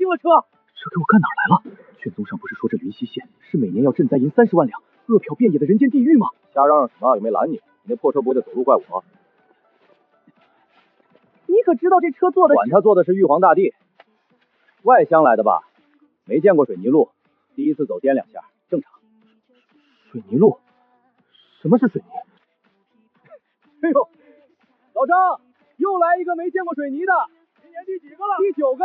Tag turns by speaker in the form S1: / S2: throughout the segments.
S1: 订了车。
S2: 这给我干哪儿来了？卷宗上不是说这云溪县是每年要赈灾银30万两，饿殍遍野的人间地狱吗？
S3: 瞎嚷嚷什么？又没拦你。你那破车不会得走路怪我？
S1: 你可知道这车坐的？
S3: 管他坐的是玉皇大帝。外乡来的吧？没见过水泥路，第一次走颠2下，正常。
S2: 水泥路？什么是水泥？
S3: 哎呦，老张，又来一个没见过水泥的。今年第几个了？第9个。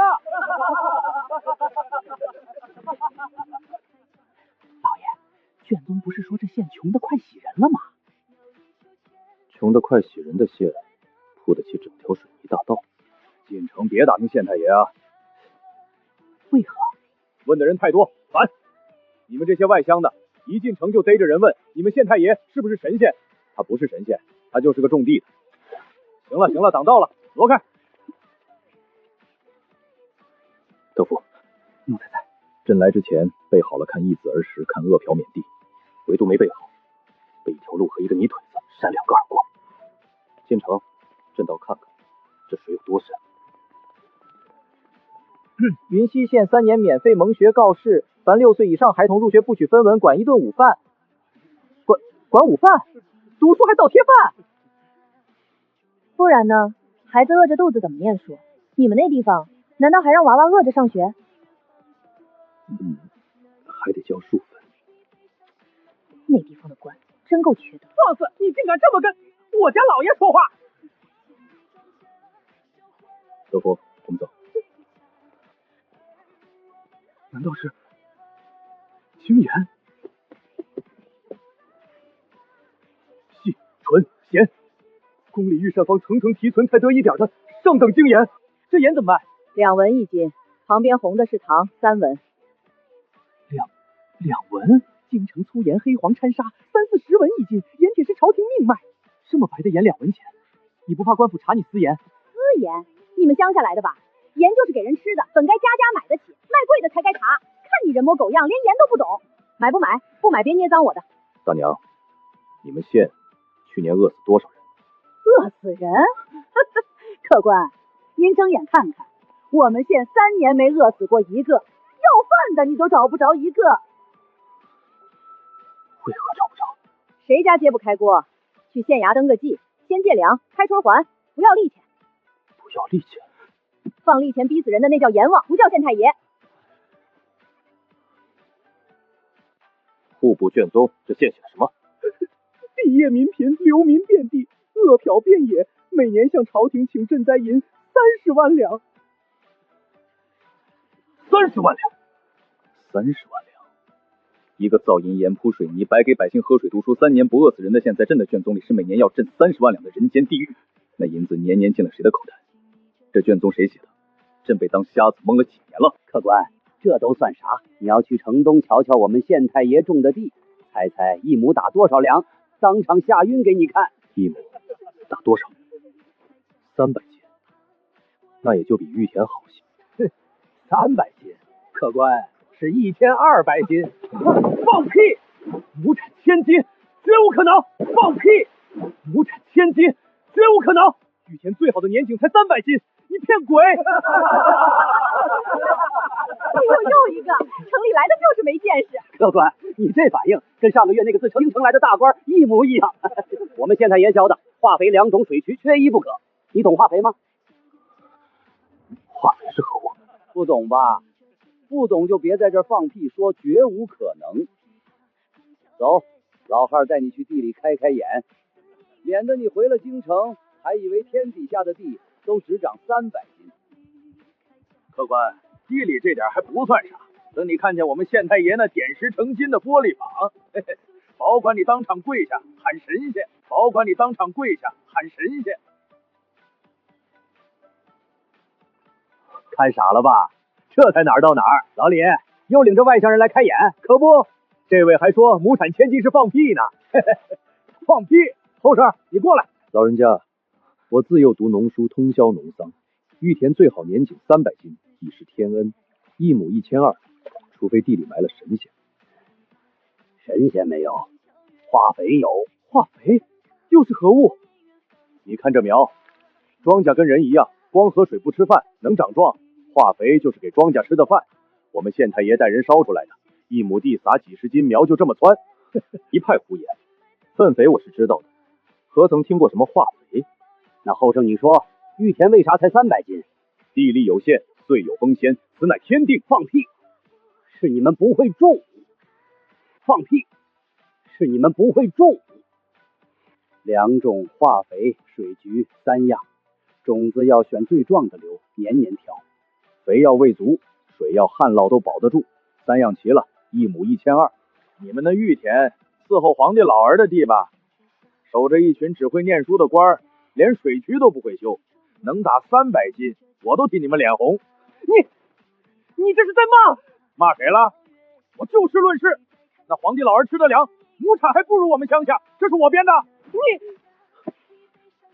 S1: 老爷，卷宗不是说这县穷得快洗人了吗？
S3: 穷得快洗人的县，铺得起整条水泥大道。进城别打听县太爷啊！
S1: 为何？
S3: 问的人太多，烦！你们这些外乡的，一进城就逮着人问，你们县太爷是不是神仙？他不是神仙，他就是个种地的。行了行了，挡道了，挪开！德福，
S2: 奴才在。
S3: 朕来之前备好了看易子儿时，看饿殍缅地，唯独没备好，被一条路和一个泥腿子扇2个耳光。进城，朕倒看看这水有多深。
S1: 云溪县3年免费蒙学告示，凡6岁以上孩童入学不许分文，管1顿午饭。管午饭？读书还倒贴饭？
S4: 不然呢？孩子饿着肚子怎么念书？你们那地方难道还让娃娃饿着上学？
S3: 还得交数分。
S4: 那地方的官真够缺德。
S1: 放肆！你竟敢这么跟我家老爷说话！
S3: 德福，我们走。
S2: 难道是精盐？细、纯、咸，宫里御膳房层层提存才得一点的上等精盐。这盐怎么卖
S4: ？2文1斤，旁边红的是糖，3文。
S2: 两文？
S1: 京城粗盐黑黄掺沙，30、10文1斤，盐铁是朝廷命脉。
S2: 这么白的盐2文钱，你不怕官府查你私盐？
S4: 私盐？你们乡下来的吧？盐就是给人吃的，本该家家买得起，卖贵的才该查。看你人模狗样，连盐都不懂，买不买？不买别捏脏我的。
S3: 大娘，你们县去年饿死多少人？
S5: 饿死人？客官，您睁眼看看，我们县3年没饿死过一个，要饭的你都找不着一个。
S2: 为何找不着？
S4: 谁家揭不开锅？去县衙登个记，先借粮，开春还，不要利钱。
S2: 不要利钱？
S4: 放利钱逼死人的那叫阎王，不叫县太爷。
S3: 户部卷宗，这县写的什么？
S1: 地业民贫，流民遍地，饿殍遍野，每年向朝廷请赈灾银30万两。
S2: 30万两
S3: ！30万两！一个造银盐铺水泥，白给百姓喝水读书，3年不饿死人的县，在朕的卷宗里是每年要赈30万两的人间地狱。那银子年年进了谁的口袋？这卷宗谁写的？朕被当瞎子蒙了几年了。
S6: 客官，这都算啥？你要去城东瞧瞧我们县太爷种的地，猜猜1亩打多少两？当场吓晕给你看。
S3: 1亩打多少？300斤，那也就比玉田好些。
S6: 哼，300斤，客官是1200斤。
S2: 放屁！亩产1000斤，绝无可能！放屁！亩产1000斤，绝无可能！玉田最好的年景才300斤，你骗鬼！
S4: 又一个，城里来的就是没见识。
S6: 客官，你这反应跟上个月那个自京城来的大官一模一样。我们县太爷教的化肥2种水渠缺一不可，你懂化肥吗？
S2: 化肥是何物？
S6: 不懂吧？不懂就别在这儿放屁说绝无可能。走，老汉带你去地里开开眼，免得你回了京城还以为天底下的地都只长300斤。
S3: 客官，地里这点还不算啥，等你看见我们县太爷那点石成金的玻璃坊，嘿嘿，保管你当场跪下喊神仙，保管你当场跪下喊神仙。
S6: 看傻了吧？这才哪儿到哪儿？老李又领着外乡人来开眼，可不？这位还说亩产1000斤是放屁呢。嘿嘿，放屁！后生，你过来。
S3: 老人家，我自幼读农书，通宵农桑，玉田最好年景300斤已是天恩，1亩1200，除非地里埋了神仙。
S6: 神仙没有，化肥有。
S2: 化肥又是何物？
S3: 你看这苗，庄稼跟人一样，光喝水不吃饭，能长壮。
S2: 化肥就是给庄稼吃的饭，我们县太爷带人烧出来的，1亩地撒几十斤苗就这么蹿，
S3: 一派胡言。粪肥我是知道的，何曾听过什么化肥？
S6: 那后生你说，玉田为啥才300斤？
S2: 地力有限，岁有风险，此乃天定。
S6: 放屁！是你们不会种。放屁！是你们不会种。2种化肥、水菊3样，种子要选最壮的留，年年挑。
S2: 肥要喂足，水要旱涝都保得住，3样齐了，1亩1200。你们的玉田伺候皇帝老儿的地吧，守着一群只会念书的官儿，连水渠都不会修，能打300斤，我都替你们脸红。你这是在骂谁了？我就事论事，那皇帝老儿吃的粮，亩产还不如我们乡下，这是我编的。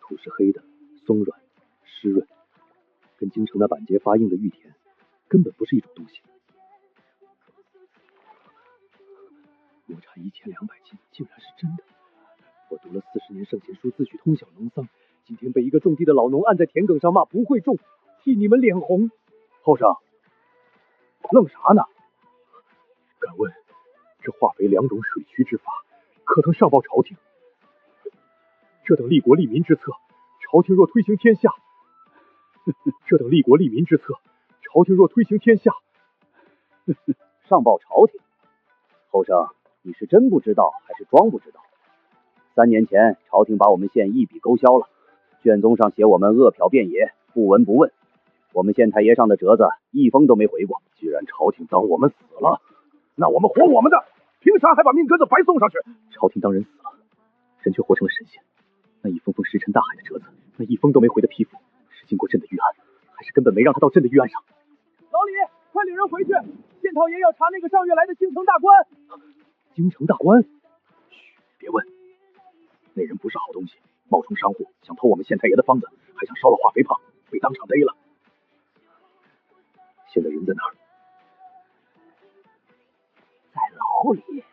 S3: 土是黑的，松软湿润，跟京城那板结发硬的玉田根本不是一种东西。亩产1200斤，竟然是真的！我读了40年圣贤书，自诩通晓农桑，今天被一个种地的老农按在田埂上骂不会种，替你们脸红。
S2: 后生，愣啥呢？
S3: 敢问这化肥2种水渠之法，可曾上报朝廷？这等利国利民之策，朝廷若推行天下，
S6: 上报朝廷？后生，你是真不知道还是装不知道？3年前，朝廷把我们县一笔勾销了，卷宗上写我们恶殍遍野，不闻不问。我们县太爷上的折子一封都没回过。
S2: 既然朝廷当我们死了，那我们活我们的，凭啥还把命根子白送上去？
S3: 朝廷当人死了，人却活成了神仙。那一封封石沉大海的折子，那一封都没回的批复，是经过朕的预案，还是根本没让他到朕的预案上？
S2: 老李，快领人回去，县太爷要查那个上月来的京城大官。
S3: 京城大官？嘘，别问，那人不是好东西，冒充商户，想偷我们县太爷的方子，还想烧了化肥胖，被当场逮了。现在人在哪儿？
S6: 在牢里，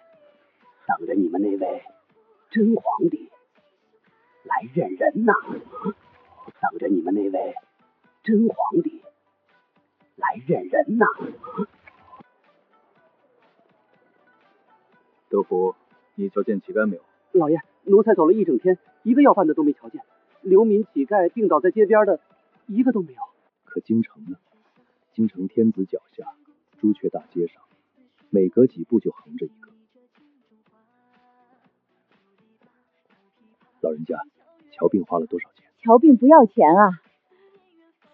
S6: 等着你们那位真皇帝来认人呐！等着你们那位真皇帝来认人呐！
S3: 德福，你瞧见乞丐没有？
S1: 老爷，奴才走了1整天，一个要饭的都没瞧见，流民乞丐病倒在街边的，一个都没有。
S3: 可京城呢？京城天子脚下，朱雀大街上，每隔几步就横着一个。老人家，瞧病花了多少钱？
S4: 瞧病不要钱啊！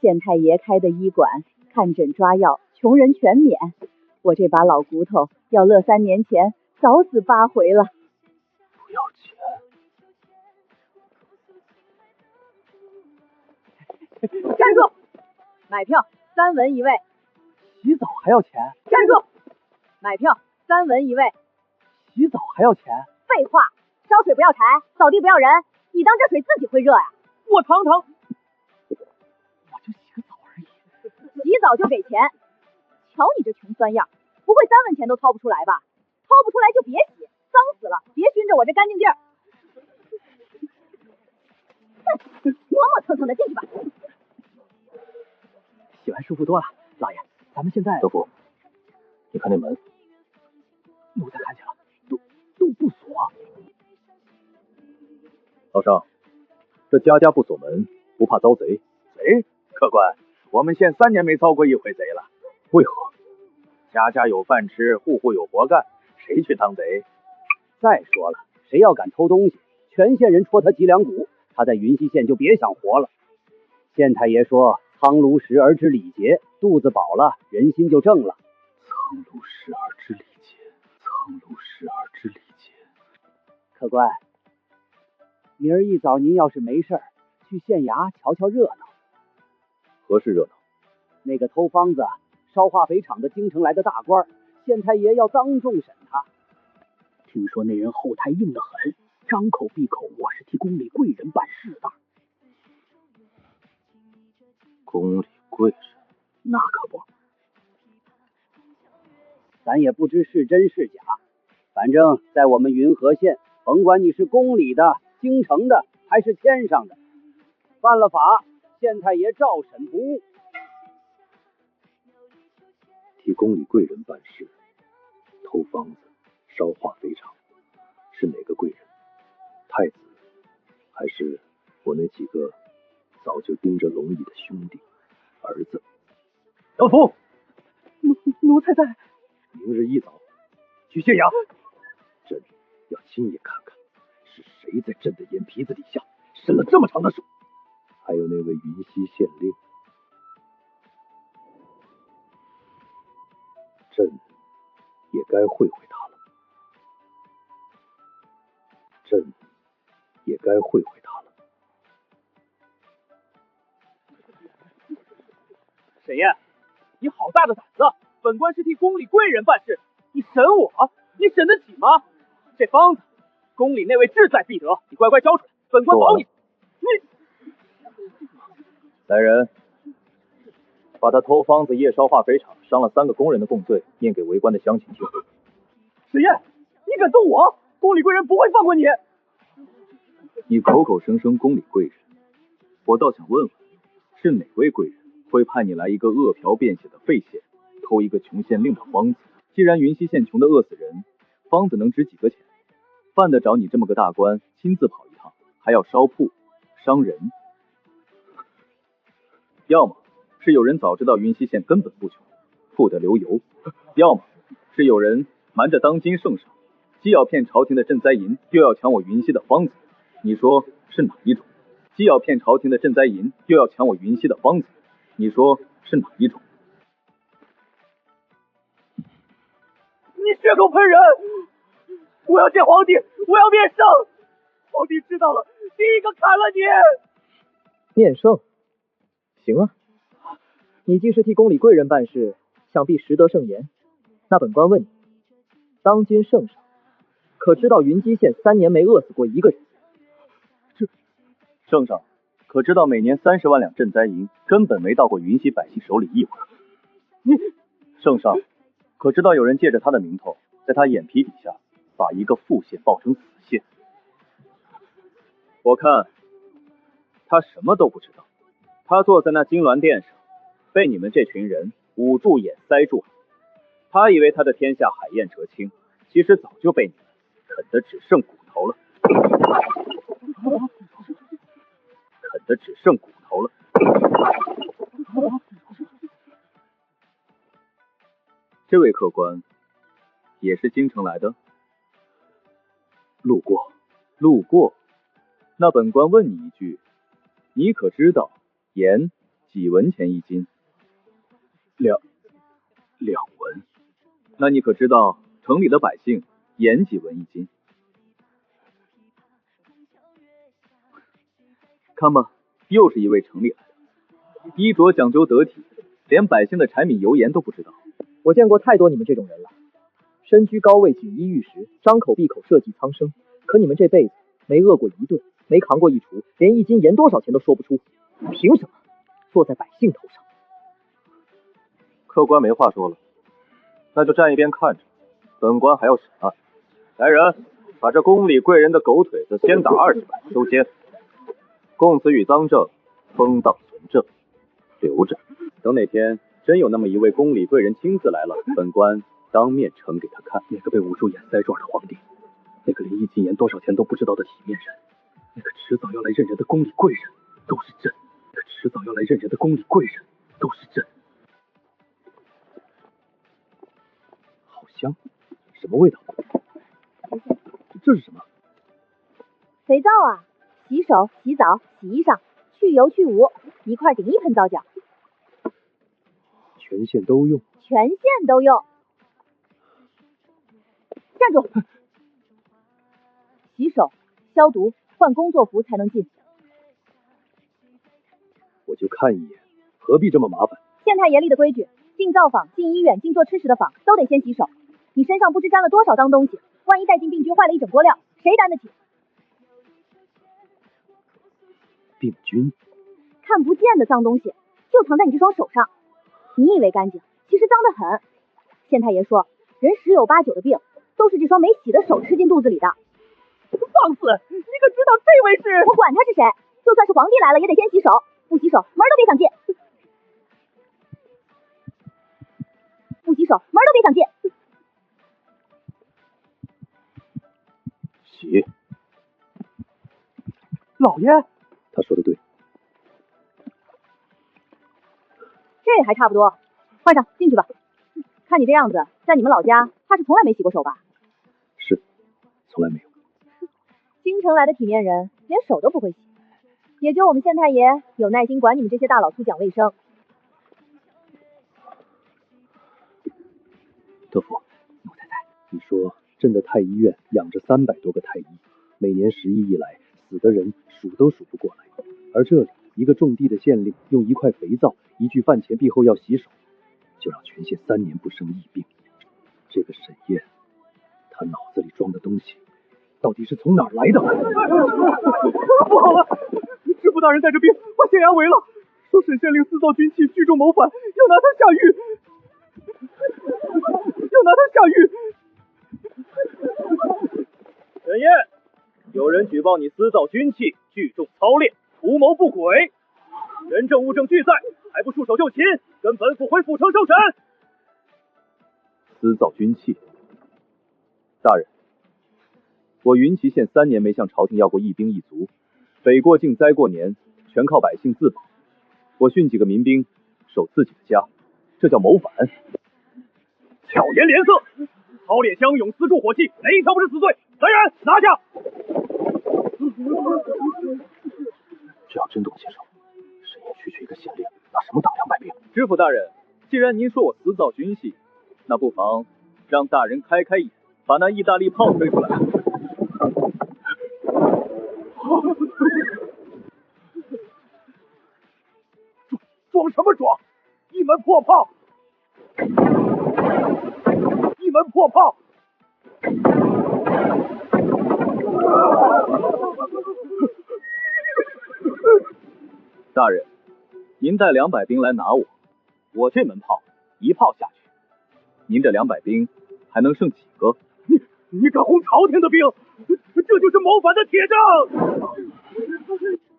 S4: 县太爷开的医馆，看诊抓药，穷人全免。我这把老骨头要乐3年前，早死8回了。
S3: 不要钱？
S4: 站住！买票3文1位。
S1: 洗澡还要钱？
S4: 站住！买票3文1位。
S1: 洗澡还要钱？
S4: 废话，烧水不要柴，扫地不要人，你当这水自己会热呀？
S1: 我堂堂，我就洗个澡而已。
S4: 洗澡就给钱，瞧你这穷酸样，不会3文钱都掏不出来吧？掏不出来就别洗，脏死了，别熏着我这干净地儿。哼，磨磨蹭蹭的进去吧。
S1: 洗完舒服多了，老爷，咱们现在。
S3: 德福，你看那门。
S1: 奴才看见了，都不锁。
S3: 老少，这家家不锁门，不怕遭贼。
S2: 贼？客官，我们县3年没遭过一回贼了。
S3: 为何？
S2: 家家有饭吃，户户有活干，谁去当贼？
S6: 再说了，谁要敢偷东西，全县人戳他脊梁骨，他在云溪县就别想活了。县太爷说：“仓廬实而知礼节，肚子饱了，人心就正了。”
S3: 仓廬实而知礼节，仓廬实而知礼节。
S6: 客官，明儿一早您要是没事儿，去县衙瞧瞧热闹。
S3: 何事热闹？
S6: 那个偷方子、烧化肥厂的京城来的大官，县太爷要当众审他。听说那人后台硬得很，张口闭口我是替宫里贵人办事的。
S3: 宫里贵人？
S6: 那可不，咱也不知是真是假，反正在我们云和县，甭管你是宫里的、京城的还是天上的，犯了法，县太爷照审不误。
S3: 替宫里贵人办事，偷方子，烧化肥肠，是哪个贵人？太子，还是我那几个早就盯着龙椅的兄弟儿子？
S1: 老夫，奴才在。
S3: 明日一早去县衙，朕要亲眼看看是谁在朕的眼皮子底下伸了这么长的手。还有那位云溪县令，朕也该会会他了。朕也该会会他了。
S1: 沈燕，你好大的胆子！本官是替宫里贵人办事，你审我，你审得起吗？这方子，宫里那位志在必得，你乖乖交出来，本官保你。
S3: 来人，把他偷方子夜烧化肥厂伤了3个工人的供罪念给为官的乡亲听。
S1: 沈燕，你敢动我，宫里贵人不会放过你。
S3: 你口口声声宫里贵人，我倒想问问，是哪位贵人会派你来一个饿殍便血的废县，偷一个穷县令的方子？既然云溪县穷得饿死人，方子能值几个钱？犯得着你这么个大官亲自跑一趟，还要烧铺伤人？要么是有人早知道云溪县根本不穷，富得流油；要么是有人瞒着当今圣上，既要骗朝廷的赈灾银，又要抢我云溪的方子。你说是哪一种？既要骗朝廷的赈灾银，又要抢我云溪的方子，你说是哪一种？
S1: 你血口喷人！我要见皇帝，我要面圣！皇帝知道了，第一个砍了你！面圣？行啊，你既是替宫里贵人办事，想必识得圣言。那本官问你，当今圣上可知道云溪县3年没饿死过一个人？
S3: 圣上可知道每年30万两赈灾银根本没到过云溪百姓手里一回？圣上可知道有人借着他的名头，在他眼皮底下把一个富县报成死县？我看他什么都不知道。他坐在那金銮殿上，被你们这群人捂住眼塞住了。他以为他的天下海晏哲清，其实早就被你们啃得只剩骨头了。啃得只剩骨头了。这位客官也是京城来的？路过。路过？那本官问你一句，你可知道盐几文钱一斤？2文。那你可知道城里的百姓盐几文一斤？看吧，又是一位城里来的，衣着讲究得体，连百姓的柴米油盐都不知道。
S1: 我见过太多你们这种人了，身居高位，锦衣玉食，张口闭口社稷苍生，可你们这辈子没饿过一顿，没扛过一锄，连1斤盐多少钱都说不出，凭什么坐在百姓头上？
S3: 客官没话说了，那就站一边看着，本官还要审案。来人，把这宫里贵人的狗腿子先打20板收监。供词与赃证封档存证，留着，等哪天真有那么一位宫里贵人亲自来了，本官当面呈给他看。那个被捂住眼塞状的皇帝，那个连1斤盐多少钱都不知道的体面人，那个迟早要来认人的宫里贵人，都是朕。那个迟早要来认人的宫里贵人，都是朕。好香，什么味道？这是什么？
S4: 肥皂啊，洗手、洗澡、洗衣裳，去油去污，一块顶1盆皂角。
S3: 全县都用？
S4: 全县都用。站住！洗手、消毒、换工作服才能进。
S3: 我就看一眼，何必这么麻烦？
S4: 县太严厉的规矩，进灶坊、进医院、进做吃食的坊都得先洗手。你身上不知沾了多少脏东西，万一带进病菌坏了一整锅料，谁担得起？
S3: 病菌？
S4: 看不见的脏东西就藏在你这双手上，你以为干净，其实脏得很。县太爷说，人10有8、9的病都是这双没洗的手吃进肚子里的。
S1: 放肆！你可知道这位是？
S4: 我管他是谁，就算是皇帝来了也得先洗手，不洗手门都别想进。不洗
S5: 门都别想进。
S3: 洗。
S1: 老爷，
S3: 他说的对。
S4: 这还差不多，换上进去吧。看你这样子，在你们老家怕是从来没洗过手吧？
S3: 是，从来没有。
S4: 京城来的体面人，连手都不会洗，也就我们县太爷有耐心管你们这些大老粗讲卫生。
S3: 德福，奴才在。你说朕的太医院养着300多个太医，每年11一来，死的人数都数不过来。而这里一个种地的县令用1块肥皂，一句饭前闭后要洗手，就让全县3年不生疫病。这个沈燕，他脑子里装的东西到底是从哪儿来的？
S1: 不好了，知府大人带着兵把县衙围了，说沈县令私造军器，聚众谋反，要拿他下狱。
S2: 沈燕，有人举报你私造军器，聚众操练，图谋不轨，人证物证俱在，还不束手就擒，跟本府回府城受审。私造军器，大人，我云岐县3年没向朝廷要过一兵一卒，北过境灾过年，全靠百姓自保。我训几个民兵守自己的家，这叫谋反。巧言连色，操练乡勇，私铸火器，哪一条不是死罪？来人，拿下！
S3: 只要真动起手，沈燕区区一个县令，拿什么挡200兵？
S2: 知府大人，既然您说我私造军器，那不妨让大人开开眼，把那意大利炮推出来。
S1: 装什么装？一门破炮！一门破炮！
S2: 大人，您带200兵来拿我，我这门炮一炮下去，您这200兵还能剩几个？
S1: 你敢轰朝廷的兵，这就是谋反的铁证！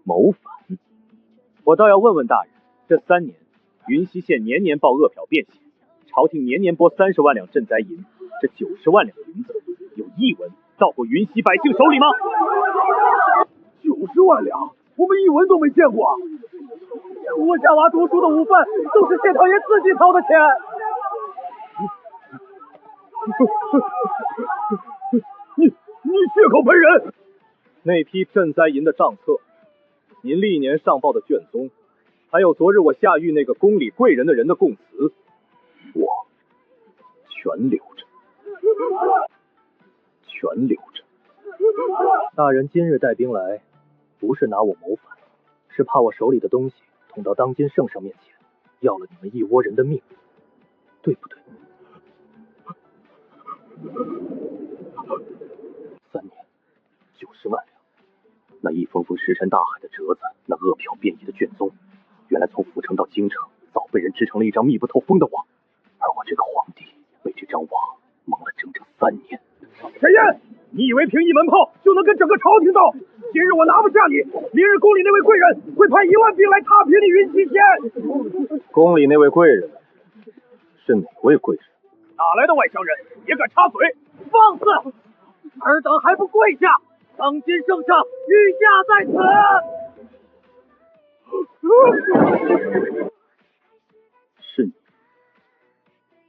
S2: 谋反？我倒要问问大人，这3年，云溪县年年报恶殍变险，朝廷年年拨30万两赈灾银，这90万两银子，有一文到过云溪百姓手里吗
S1: ？90万两，我们一文都没见过。我家娃读书的午饭都是县太爷自己掏的钱。你血口喷人！
S2: 那批赈灾银的账册，您历年上报的卷宗，还有昨日我下狱那个宫里贵人的人的供词，我全留着，全留着。
S3: 大人今日带兵来，不是拿我谋反，是怕我手里的东西捅到当今圣上面前，要了你们一窝人的命，对不对？3年90万两，那一封封石沉大海的折子，那恶殍遍野的卷宗，原来从府城到京城，早被人织成了一张密不透风的网，而我这个皇帝被这张网蒙了整整3年。
S1: 沈燕，你以为凭一门炮就能跟整个朝廷斗？今日我拿不下你，明日宫里那位贵人会派1万兵来踏平你云溪县。
S3: 宫里那位贵人是哪位贵人？
S1: 哪来的外乡人也敢插嘴？放肆！尔等还不跪下！当今圣上御驾在此！
S3: 是你，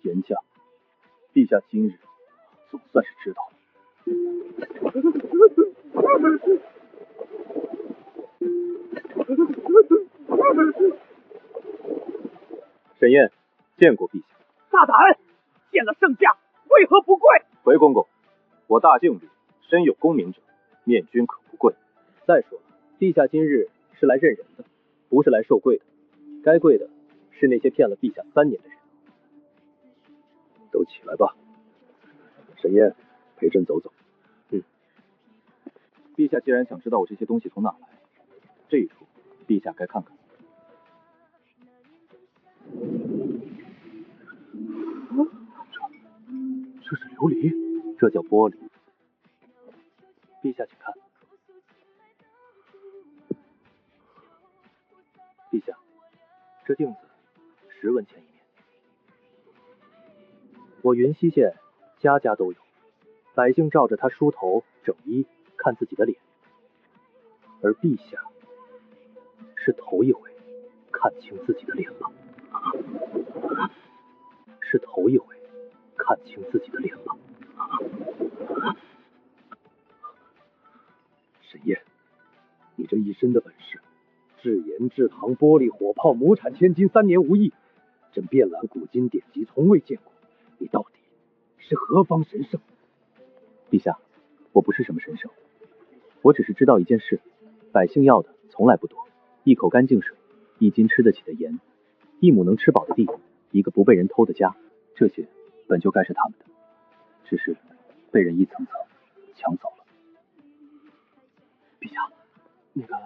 S3: 言驾，陛下今日总算是知道了。
S2: 沈燕，见过陛下。
S1: 大胆！见了圣驾，为何不跪？
S2: 回公公，我大敬礼，身有功名者，面君可不跪。再说了，陛下今日是来认人的，不是来受跪的。该跪的是那些骗了陛下3年的人。
S3: 都起来吧，沈燕，陪朕走走。
S2: 陛下既然想知道我这些东西从哪来，这一出陛下该看看。
S3: 这是琉璃，这叫玻璃。陛下请看。陛下，这镜子10文钱一面。
S1: 我云溪县家家都有，百姓照着他梳头整衣，看自己的脸。而陛下是头一回看清自己的脸了，是头一回看清自己的脸了。
S3: 沈烨，你这一身的本事，制盐、制糖、玻璃、火炮、亩产千金，3年无益，朕遍览古今典籍，从未见过。你到底是何方神圣？
S2: 陛下，我不是什么神圣，我只是知道一件事，百姓要的从来不多，一口干净水，一斤吃得起的盐，一亩能吃饱的地，一个不被人偷的家，这些本就该是他们的，只是被人一层层抢走了。
S1: 陛下，那个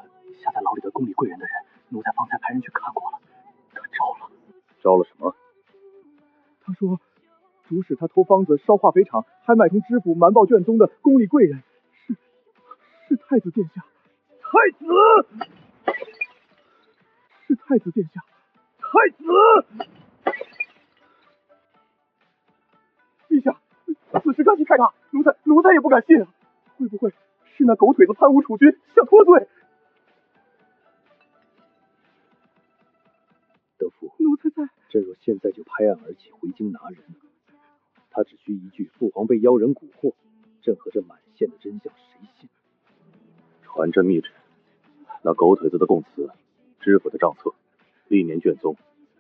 S1: 下在牢里的宫里贵人的人，奴才方才派人去看过了，他招了。
S3: 招了什么？
S1: 他说主使他偷方子烧化肥厂，还买通知府瞒报卷宗的宫里贵人是太子殿下。太子，是太子殿下。太子，陛下，此事赶紧开查，奴才也不敢信啊，会不会是那狗腿子贪污储君想脱罪？
S3: 德父，
S1: 奴才在。
S3: 朕若现在就拍案而起，回京拿人，他只需一句父皇被妖人蛊惑，朕和这满县的真相谁信？传朕密旨，那狗腿子的供词、知府的账册、历年卷宗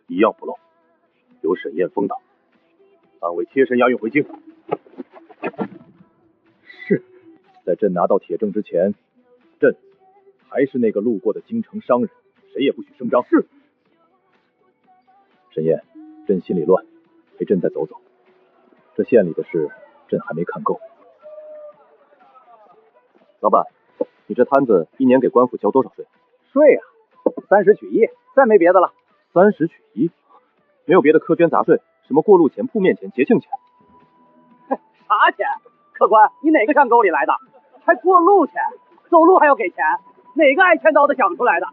S3: 一样不漏，由沈烨封档，按为贴身押运回京。
S2: 是，在朕拿到铁证之前，朕还是那个路过的京城商人，谁也不许声张。
S1: 是。
S2: 沈烨，朕心里乱，陪朕再走走。这县里的事，朕还没看够。
S3: 老板，你这摊子一年给官府交多少税？
S6: 税啊，30取1，再没别的了。
S3: 30取1，没有别的苛捐杂税，什么过路钱、铺面钱、节庆钱？
S6: 啥钱？客官，你哪个山沟里来的？还过路钱？走路还要给钱？哪个挨千刀的想出来的？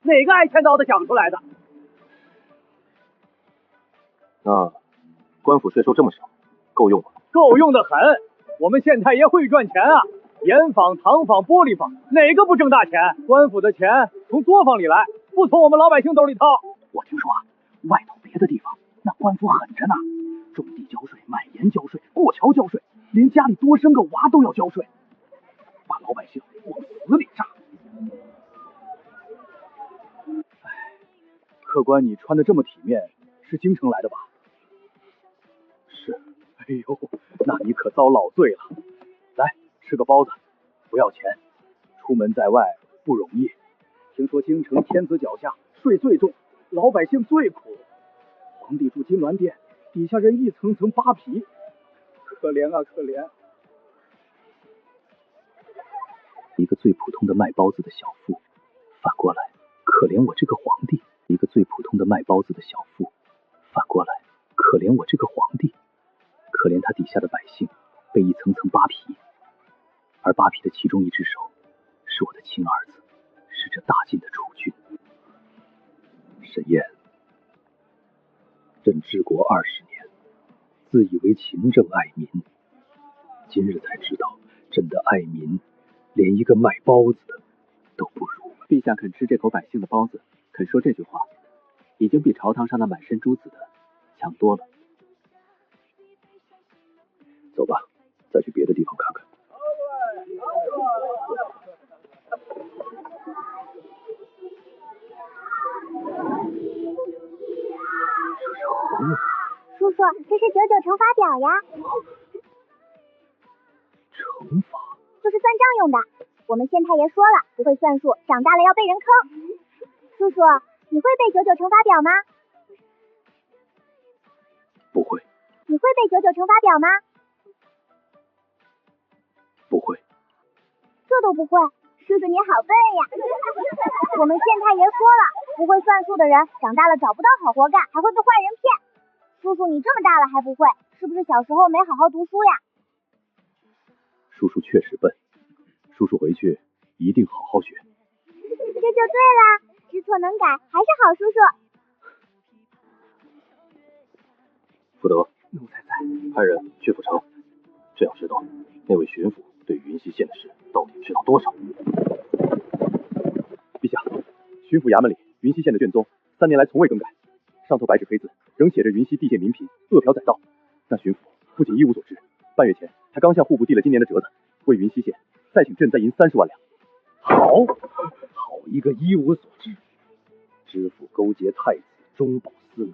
S6: 哪个挨千刀的想出来的？
S3: 那官府税收这么少，够用吗？
S6: 够用的很，我们县太爷会赚钱啊！盐坊、糖坊、玻璃坊，哪个不挣大钱？官府的钱从作坊里来，不从我们老百姓兜里掏。
S1: 我听说啊，外头别的地方那官府狠着呢，种地交税，买盐交税，过桥交税，连家里多生个娃都要交税，把老百姓往死里炸。客官，你穿的这么体面，是京城来的吧？
S3: 是。
S1: 哎呦，那你可遭老罪了。来，吃个包子，不要钱。出门在外不容易，听说京城天子脚下，税最重，老百姓最苦。皇帝住金銮殿，底下人一层层扒皮，可怜啊可怜。
S2: 一个最普通的卖包子的小妇，反过来可怜我这个皇帝。一个最普通的卖包子的小妇，反过来可怜我这个皇帝，可怜他底下的百姓被一层层扒皮，而扒皮的其中一只手是我的亲儿子，是这大晋的储君。
S3: 沈烨，朕治国20年，自以为勤政爱民，今日才知道朕的爱民连一个卖包子的都不如。
S2: 陛下肯吃这口百姓的包子，肯说这句话，已经比朝堂上那满身珠子的强多了。
S3: 走吧，再去别的地方看看。
S7: 叔叔，这是99乘法表呀。
S3: 乘法？
S7: 就是算账用的。我们县太爷说了，不会算数，长大了要被人坑。叔叔，你会背99乘法表吗？
S3: 不会。
S7: 你会背99乘法表吗？
S3: 不会。
S7: 这都不会，叔叔你好笨呀！我们县太爷说了，不会算数的人长大了找不到好活干，还会被坏人骗。叔叔你这么大了还不会，是不是小时候没好好读书呀？
S3: 叔叔确实笨，叔叔回去一定好好学。
S7: 这就对了，知错能改，还是好叔叔。
S3: 福德，
S1: 奴才在。
S3: 派人去府城，这要知道那位巡抚对云溪县的事到底知道多少。陛下，巡抚衙门里云溪县的卷宗3年来从未更改，上头白纸黑字仍写着云溪地界民贫饿殍载道。那巡抚不仅一无所知，半月前他刚向户部递了今年的折子，为云溪县再请赈灾银30万两。
S6: 好一个一无所知！知府勾结太子，中饱私囊；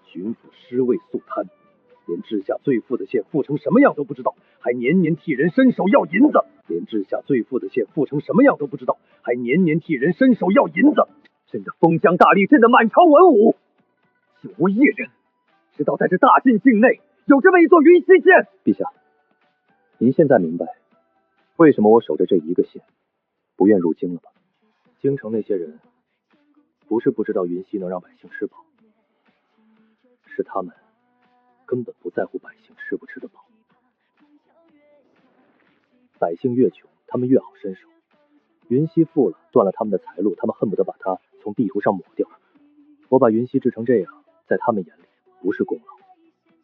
S6: 巡抚尸位素贪，连治下最富的县富成什么样都不知道，还年年替人伸手要银子；连治下最富的县富成什么样都不知道，还年年替人伸手要银子。朕的封疆大吏，朕的满朝文武，就无一人知道在这大晋境内有这么一座云溪县。
S3: 陛下，您现在明白为什么我守着这一个县不愿入京了吧？京城那些人不是不知道云溪能让百姓吃饱，是他们根本不在乎百姓吃不吃得饱。百姓越穷，他们越好伸手。云溪富了，断了他们的财路，他们恨不得把它从地图上抹掉。我把云溪治成这样，在他们眼里不是功劳，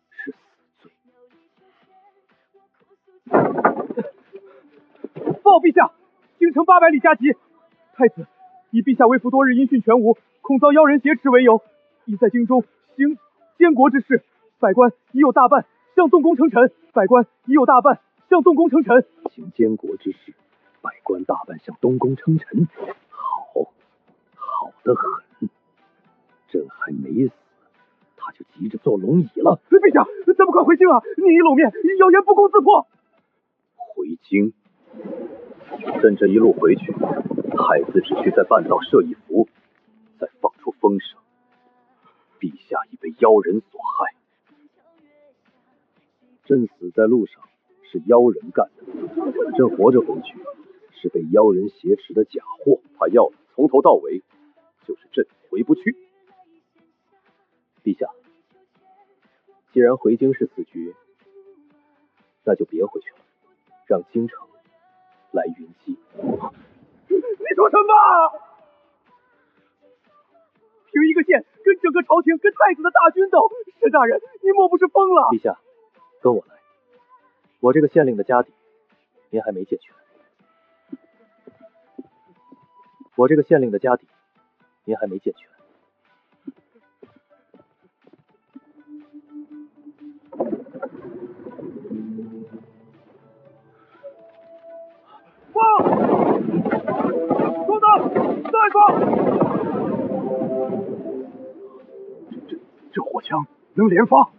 S3: 是死
S1: 罪。报陛下，京城800里加急，太子以陛下为父多日音讯全无，恐遭妖人挟持为由，已在京中行监国之事，百官已有大半向动工称臣。
S6: 行监国之事，百官大半向东宫称臣，好得很。朕还没死，他就急着做龙椅了。
S1: 陛下，咱们快回京啊！你一露面，谣言不攻自破。
S3: 回京？朕这一路回去，太子只需在半道设一伏，再放出风声，陛下已被妖人所害。
S6: 朕死在路上是妖人干的，朕活着回去是被妖人挟持的假货。
S3: 他要的从头到尾就是朕回不去。陛下，既然回京是死局，那就别回去了，让京城来云溪。
S1: 你说什么？凭一个县跟整个朝廷跟太子的大军斗，沈大人，你莫不是疯了？
S3: 陛下，跟我来。我这个县令的家底，您还没见全。
S1: 放！说的，再放！
S2: 这火枪能连发，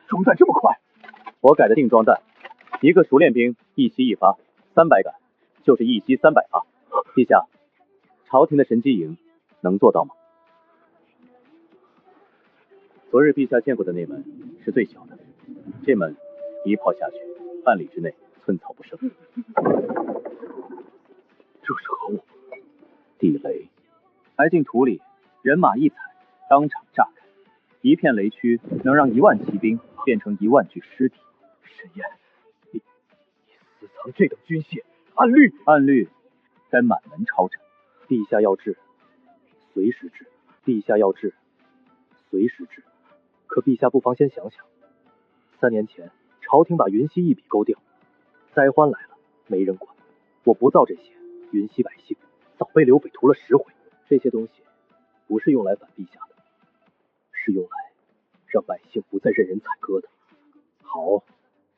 S2: 装弹这么快？
S3: 我改的定装弹，一个熟练兵一袭一发，300杆，就是一袭300发。陛下，朝廷的神机营能做到吗？昨日陛下见过的那门是最小的，这门一炮下去，半里之内寸草不生。
S2: 这是何物？
S3: 地雷，埋进土里，人马一踩，当场炸开，一片雷区能让1万骑兵变成1万具尸体。
S2: 沈燕，你私藏这等军械，暗律
S3: 该满门抄斩。陛下要治，随时治；可陛下不妨先想想，3年前朝廷把云溪一笔勾掉，灾荒来了没人管，我不造这些，云溪百姓早被刘匪屠了10回。这些东西不是用来反陛下的，是用来让百姓不再任人宰割的。
S6: 好，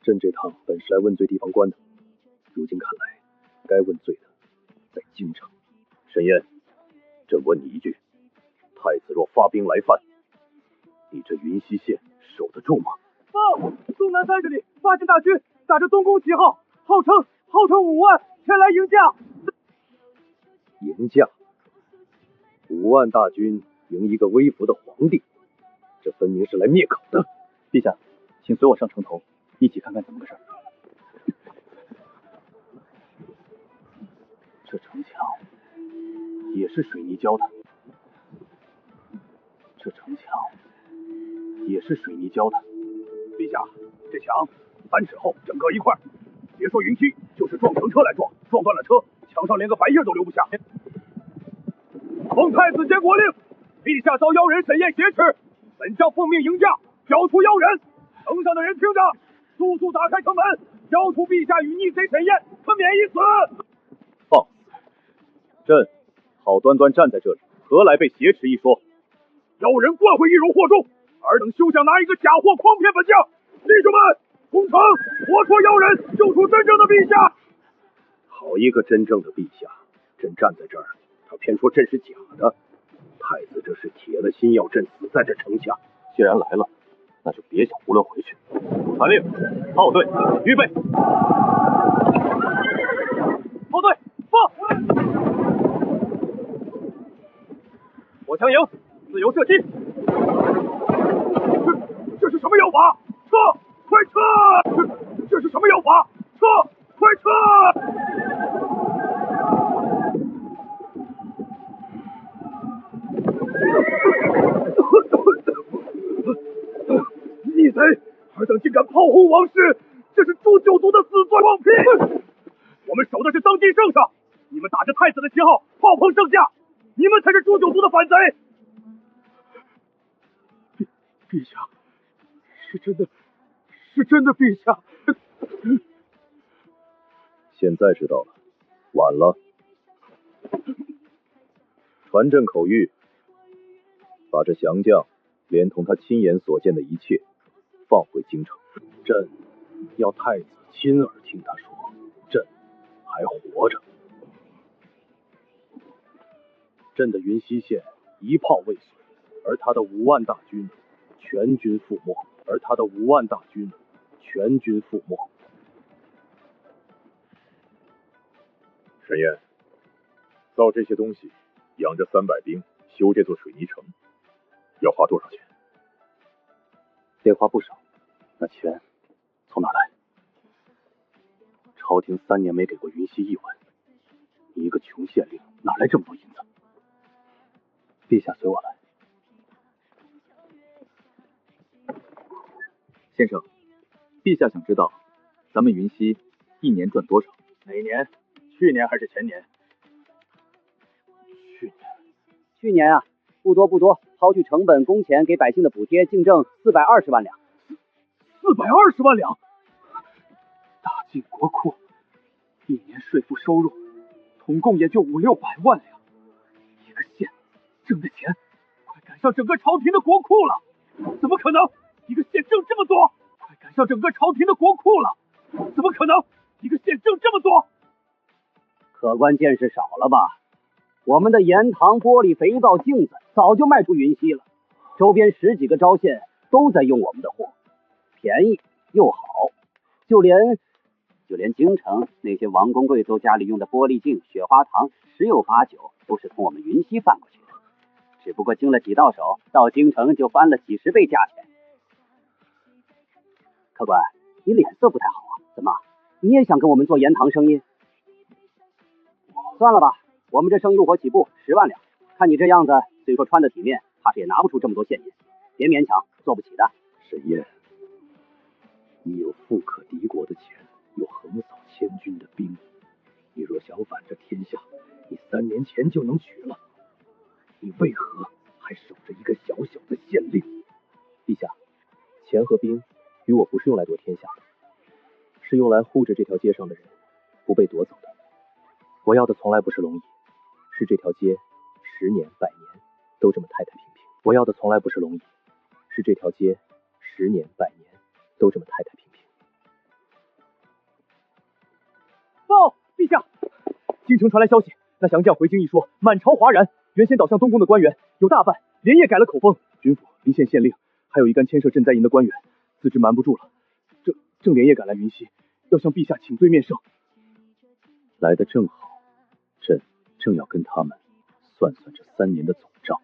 S6: 朕这趟本是来问罪地方官的，如今看来，该问罪的在京城。
S3: 沈燕，朕问你一句，太子若发兵来犯，你这云溪县守得住吗？
S1: 报！东南30里发现大军，打着东宫旗号，号称5万前来迎驾。
S6: 迎驾？5万大军迎一个微服的皇帝，这分明是来灭口的。
S3: 陛下，请随我上城头，一起看看怎么个事儿。
S2: 这城墙也是水泥浇的，陛下，这墙3尺厚，整个一块，别说云梯，就是撞成车来撞断了车，墙上连个白印都留不下。奉太子监国令，陛下遭妖人沈燕挟持，本将奉命迎驾，交出妖人！城上的人听着，速速打开城门，交出陛下与逆贼沈燕，可免一死。
S3: 放肆！朕好端端站在这里，何来被挟持一说？
S2: 妖人惯会易容惑众，尔等休想拿一个假货诓骗本将！弟兄们，攻城，活捉妖人，救出真正的陛下！
S8: 好一个真正的陛下！朕站在这儿，他偏说朕是假的。太子这是铁了心要朕死在这城下。
S3: 既然来了，那就别想囫囵回去。传令，炮队预备。
S1: 炮队放！火枪营，自由射击。
S2: 这是什么妖法？撤！快撤！这是什么妖法？撤！快撤！逆贼！尔等竟敢炮轰王室，这是诛九族的死罪！放屁！我们守的是当今圣上，你们打着太子的旗号炮轰圣驾，你们才是诛九族的反贼！陛下，是真的，陛下。
S3: 现在知道了，晚了。传朕口谕，把这降将连同他亲眼所见的一切放回京城。
S8: 朕要太子亲耳听他说，朕还活着。朕的云溪县一炮未遂，而他的5万大军全军覆没。
S3: 沈燕，造这些东西，养着300兵，修这座水泥城，要花多少钱？
S8: 得花不少。那钱从哪来？朝廷3年没给过云溪1文，你一个穷县令哪来这么多银子？陛下随我来。
S3: 先生，陛下想知道咱们云溪一年赚多少？
S2: 哪年？去年还是前年？
S6: 去年啊，不多，抛去成本、工钱给百姓的补贴，净挣420万两。
S2: 420万两，
S8: 大进国库，一年税赋收入统共也就500-600万两，一个县挣的钱快赶上整个朝廷的国库了。
S2: 怎么可能？一个县挣这么多，快赶上整个朝廷的国库了。怎么可能？一个县挣这么多？
S6: 客官见识少了吧？我们的盐糖、玻璃、肥皂、镜子早就卖出云溪了，周边10几个州县都在用我们的货，便宜又好。就连京城那些王公贵族家里用的玻璃镜、雪花糖，十有八九都是从我们云溪贩过去的，只不过经了几道手，到京城就翻了几10倍价钱。客官，你脸色不太好啊？怎么，你也想跟我们做盐糖生意？算了吧，我们这生意入伙起步10万两，看你这样子，虽说穿的体面，怕是也拿不出这么多现金，别勉强，做不起的。
S8: 沈燕，你有富可敌国的钱，有横扫千军的兵，你若想反这天下，你3年前就能取了，你为何还守着一个小小的县令？陛下，钱和兵与我不是用来夺天下的，是用来护着这条街上的人不被夺走的。我要的从来不是龙椅，是这条街10年100年都这么太太平平。我要的从来不是龙椅，是这条街10年100年都这么太太平平。
S1: 报，陛下，京城传来消息，那降将回京一说，满朝哗然。原先倒向东宫的官员有大半连夜改了口风，巡抚、临县县令，还有一干牵涉赈灾营的官员，自知瞒不住了，正连夜赶来云溪，要向陛下请罪面圣。
S8: 来得正好。朕正要跟他们算算这3年的总账。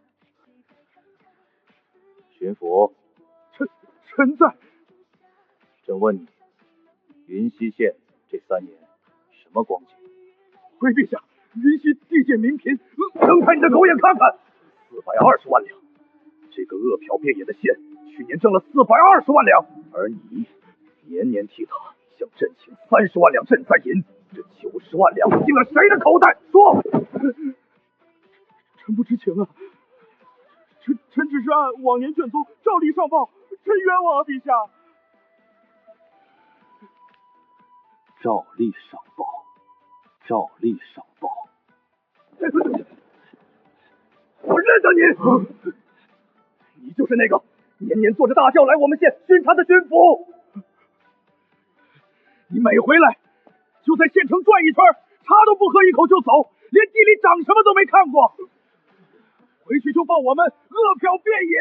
S3: 巡抚，
S2: 臣在。
S3: 朕问你，云溪县这3年什么光景？
S2: 回陛下，云溪地界民贫，睁开你的狗眼看看，420万两。这个饿殍遍野的县，去年挣了420万两，而你年年替他向朕请30万两赈灾银。这90万两进了谁的口袋？说！臣不知情啊，臣只是按往年卷宗照例上报，
S1: 臣冤枉啊，陛下！
S8: 照例上报，照例上报。
S1: 我认得你，你就是那个年年坐着大轿来我们县巡查的巡抚。你每回来就在县城转一圈，茶都不喝一口就走，连地里长什么都没看过，回去就放我们饿殍遍野。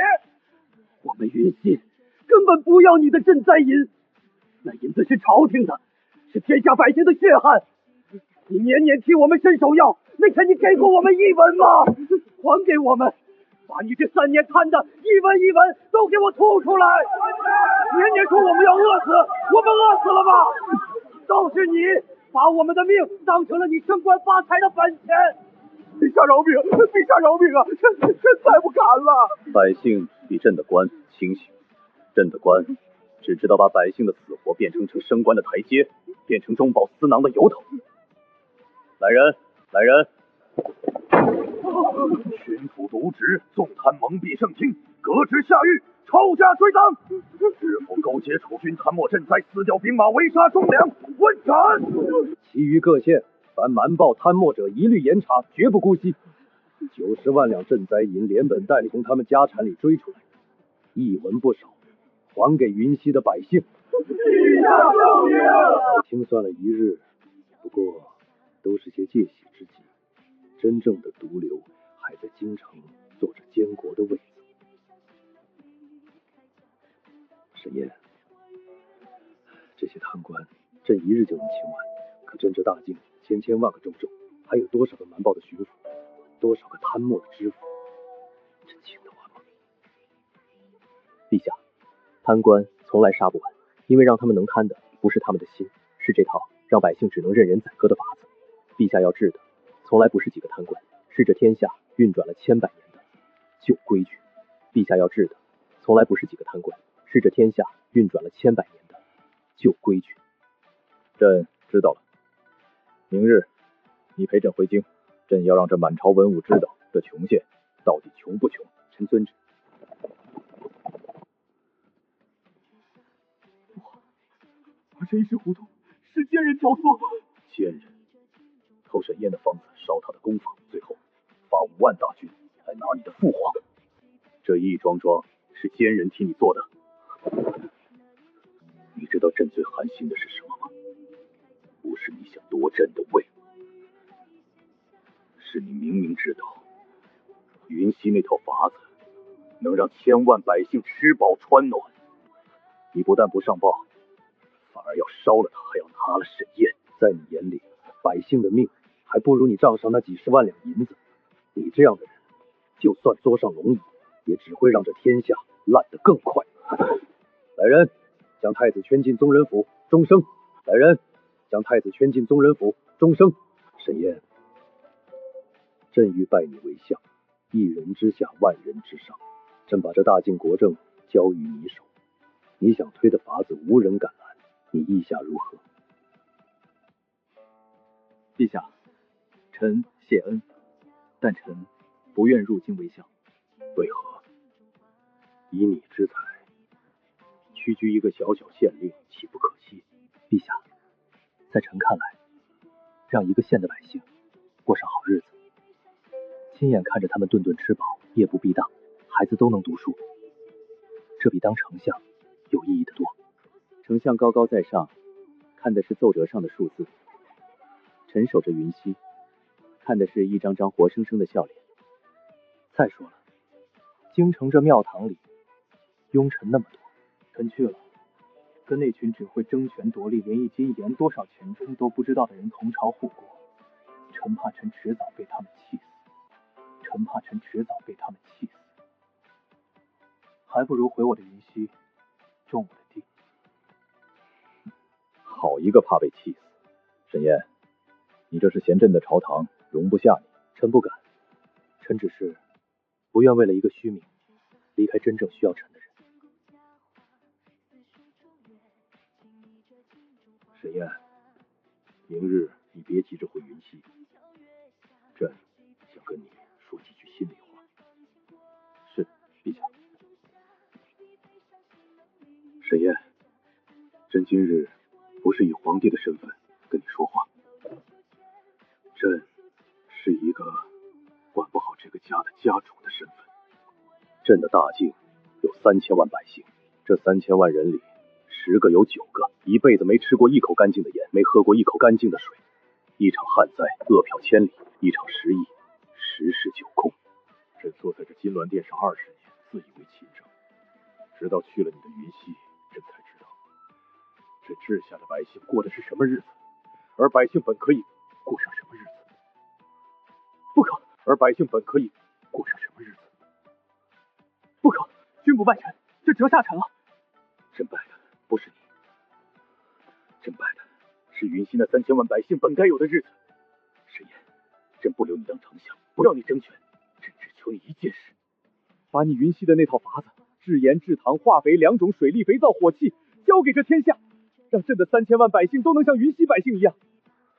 S1: 我们云溪根本不要你的赈灾银，那银子是朝廷的，是天下百姓的血汗。你年年替我们伸手要，那钱你给过我们一文吗？还给我们，把你这3年贪的一文一文都给我吐出来！年年说我们要饿死，我们饿死了吗？都是你把我们的命当成了你升官发财的本钱。陛下饶命！陛下饶命啊！臣再不敢了。
S3: 百姓比朕的官清醒，朕的官只知道把百姓的死活变成升官的台阶，变成中饱私囊的由头。来人，来人！
S2: 巡抚渎职，纵贪蒙蔽圣听，革职下狱，抄家追赃。知府勾结楚军贪墨赈灾，撕掉兵马，围杀忠良，问斩。
S8: 其余各县凡瞒报贪墨者，一律严查，绝不姑息。90万两赈灾银连本带利从他们家产里追出来，一文不少，还给云溪的百姓。清算了一日，不过都是些借喜之计，真正的毒瘤还在京城坐着监国的位子。沈燕，这些贪官朕一日就能清完，可朕这大境千万个州州，还有多少个瞒报的巡抚，多少个贪墨的知府，朕清得完吗？
S9: 陛下，贪官从来杀不完，因为让他们能贪的不是他们的心，是这套让百姓只能任人宰割的法子。陛下要治的从来不是几个贪官，是这天下运转了千百年的旧规矩。陛下要治的从来不是几个贪官，是这天下运转了千百年的旧规矩。
S3: 朕知道了，明日你陪朕回京，朕要让这满朝文武知道这穷县到底穷不穷。
S9: 臣遵旨。
S1: 我这一时糊涂，是奸人挑唆。
S3: 奸人偷沈燕的房子，烧他的工坊，最后发5万大军来拿你的父皇。这一桩桩是奸人替你做的。你知道朕最寒心的是什么吗？不是你想夺朕的位，是你明明知道云溪那套法子能让千万百姓吃饱穿暖，你不但不上报，反而要烧了他，还要拿了沈燕。
S8: 在你眼里，百姓的命还不如你账上那几10万两银子。你这样的人，就算坐上龙椅，也只会让这天下烂得更快。来人，将太子圈进宗人府，终生。来人，将太子圈进宗人府，终生。沈燕，朕欲拜你为相，一人之下，万人之上。朕把这大晋国政交于你手，你想推的法子无人敢拦，你意下如何？
S9: 陛下，臣谢恩，但臣不愿入京为相。
S8: 为何？以你之才，区居一个小小县令，岂不可惜？
S9: 陛下，在臣看来，让一个县的百姓过上好日子，亲眼看着他们顿顿吃饱，夜不闭当，孩子都能读书，这比当丞相有意义的多。丞相高高在上，看的是奏折上的数字，臣守着云溪，看的是一张张活生生的笑脸。再说了，京城这庙堂里庸臣那么多，臣去了，跟那群只会争权夺利，连一斤盐多少钱重都不知道的人同朝护国，臣怕臣迟早被他们气死，臣怕臣迟早被他们气死，还不如回我的云溪，种我的地。
S3: 好一个怕被气死！沈燕，你这是嫌朕的朝堂容不下你。
S9: 臣不敢，臣只是不愿为了一个虚名，离开真正需要臣的人。
S8: 沈燕，明日你别急着回云溪，朕想跟你说几句心里话。
S3: 是，陛下。
S8: 沈燕，朕今日不是以皇帝的身份跟你说话，朕是一个管不好这个家的家主的身份。朕的大境有3000万百姓，这3000万人里，10个有9个一辈子没吃过一口干净的盐，没喝过一口干净的水。一场旱灾，饿殍千里；一场失意，10室9空。
S2: 朕坐在这金銮殿上20年，自以为勤政，直到去了你的云溪，朕才知道，这治下的百姓过的是什么日子，而百姓本可以过上什么日子。不可，而百姓本可以过上什么日子。不可，君不败臣，这折下臣了。
S8: 朕败的不是你，朕败的
S2: 是云溪那3000万百姓本该有的日子。
S8: 沈燕，朕不留你当丞相，不让你争权，朕只求你一件事，
S2: 把你云溪的那套法子，制盐、制糖、化肥2种水利、肥皂、火器，交给这天下，让朕的3000万百姓都能像云溪百姓一样，